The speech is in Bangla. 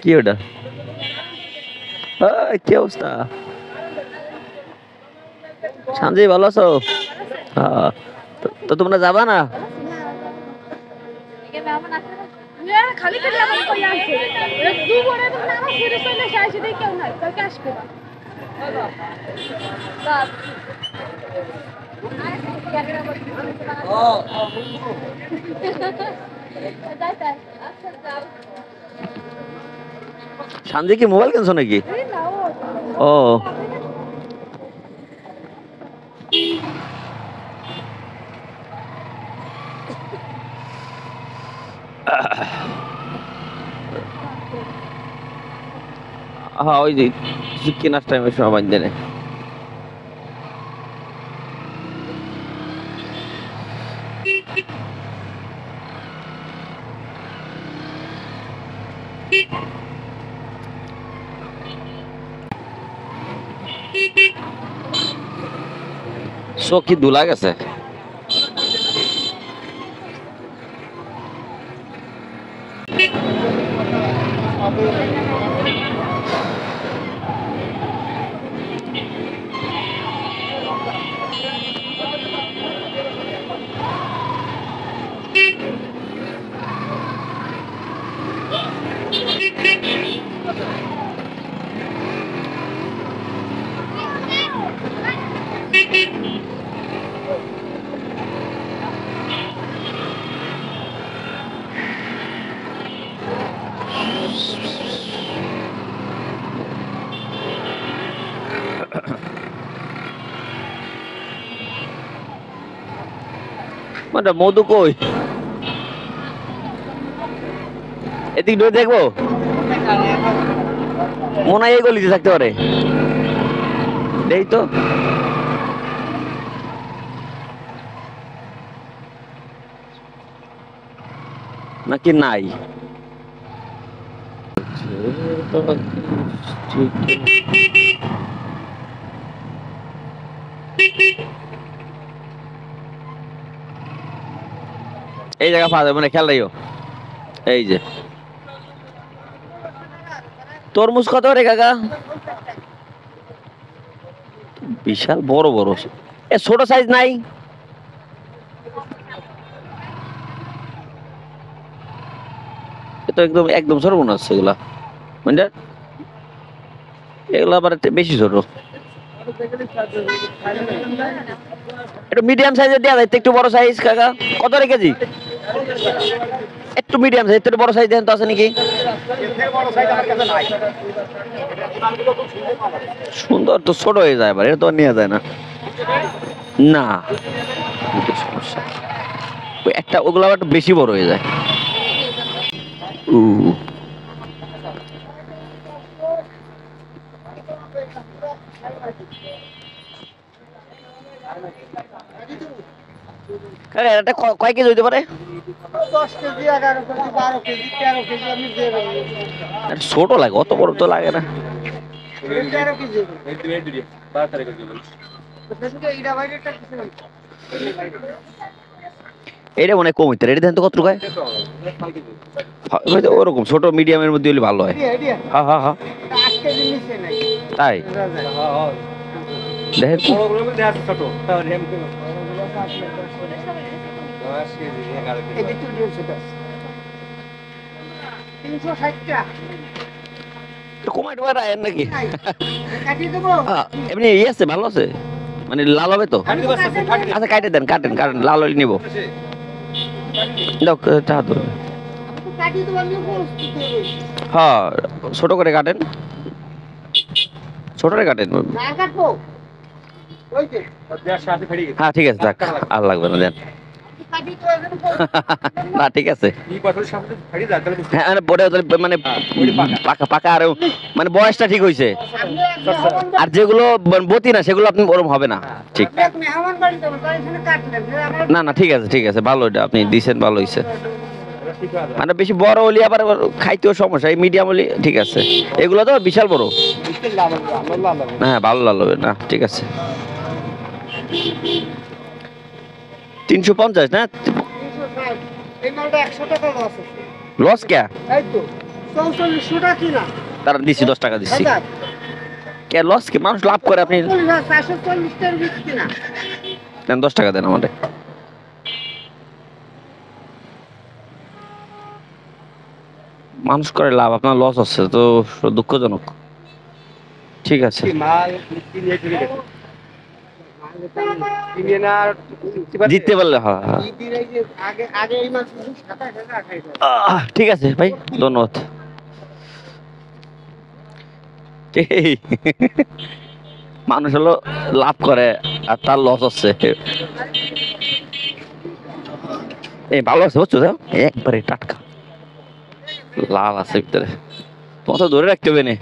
কি ওটা? কি অবস্থা? শান্তি, ভালো আছো? হ্যাঁ। তো তোমরা যাবা না? খালি খালি আমার কই আছে দুপুরে তো নামাজ পড়ে চলে আসে দেখি কেউ নাই কালকে আসবে না শান্তি কি মোবাইল কিনছো নাকি? ও হ্যাঁ, ওই যে কিছু কেনার টাইমে সময় বাঁধতে নেই। চোখ কি দুলা গেছে? মানে মধু কই? এদিক ধরে দেখবো, মনে হয় এই গলিতে থাকতে পারে। এই তো নাকি নাই? এই জায়গা পাওয়া যাবে, মানে খেয়াল রাখিও। এই যে তরমুজ কত রে কাকা? বিশাল বড় বড়। এ ছোট সাইজ নাই? এটা একদম একদম ছোট মনে হচ্ছে এগুলা, মানে এগুলা আবার একটু বেশি ছোট। একটু মিডিয়াম সাইজের দেওয়া যায়, একটু বড় সাইজ কাকা। কত রে কেজি? একটু মিডিয়াম সাইজ, একটু বড় সাইজ দেন তো, আছে নাকি? সুন্দর তো ছোট হয়ে যায়, আবার এটা তো আর নেওয়া যায় না। না সমস্যা, ওই একটা ওগুলো আবার একটু বেশি বড় হয়ে যায়। এটা কয় কেজি হইতে পারে? 10 কেজি, 11 কেজি, 12 কেজি, 13 কেজি আমি দিয়ে দেবো। ছোট লাগে, অত বড় তো লাগে না। 13 কেজি। এইটা বাইরেটা কিছু না। এটা মনে হয় কম হইতে, এটা দেন তো কত টাকায়? ওরকম ছোট মিডিয়ামের মধ্যে হলে ভালো হয়। হ্যাঁ হ্যাঁ হ্যাঁ, 8 কেজি নিচে নাই। তাই দেখেন তো। এদিকে তো 360 টা। কমাই টমাই রাখেন নাকি? কাটিয়ে দেবো। এমনি ইয়ে আছে, ভালো আছে, মানে লাল হবে তো? আচ্ছা কাটে দেন, কাটেন কাটেন, লাল হলে নিবো। চা তো কাটিয়ে দেবো, আমি প্রস্তুত হয়ে রয়েছি। হ্যাঁ, ছোট করে কাটেন, ছোট করে কাটেন। না কাটবো ওই যে হ্যাঁ ঠিক আছে, থাক, আর লাগবে না, দেন। কাটিয়ে তো এখানে না ঠিক আছে। হ্যাঁ মানে বড় মানে পাকা পাকা, আর মানে বয়সটা ঠিক হয়েছে। আর যেগুলো বতি না সেগুলো আপনি ওরম হবে না। ঠিক মেহমান বাড়ি যাবো, তাই এখানে কাটলেন। না না, ঠিক আছে ঠিক আছে, ভালো, এটা আপনি দিছেন, ভালো হয়েছে। মানে বেশি বড় হলে আবার খাইতেও সমস্যা, এই মিডিয়াম হলে ঠিক আছে। এগুলো তো বিশাল বড়। হ্যাঁ ভালো লাল হবে না, ঠিক আছে। 350 না? 360 এই মালটা 100 টাকা লস আছে। লস কে? এই তো চৌচল্লিশশোটা কিনা তারা দিছি 10 টাকা দিচ্ছি হাজার কে লস কি মানুষ লাভ করে আপনি 440টার বীজ কিনা দেন 10 টাকা দেন আমাদের মানুষ করে লাভ আপনার লস হচ্ছে তো দুঃখজনক ঠিক আছে মাল কিনে কিনে কিনে না জিততে পারলে হ্যাঁ হ্যাঁ। আগে আগে এই মাছ 27 টাকা খাইতো ঠিক আছে ভাই ধন্যবাদ এই, মানুষ হলো লাভ করে আর তার লস হচ্ছে এই ভালো আছে বুঝছো তো? একবারে টাটকা লাল আছে ভিতরে তোমার তো ধরে রাখতে হবে না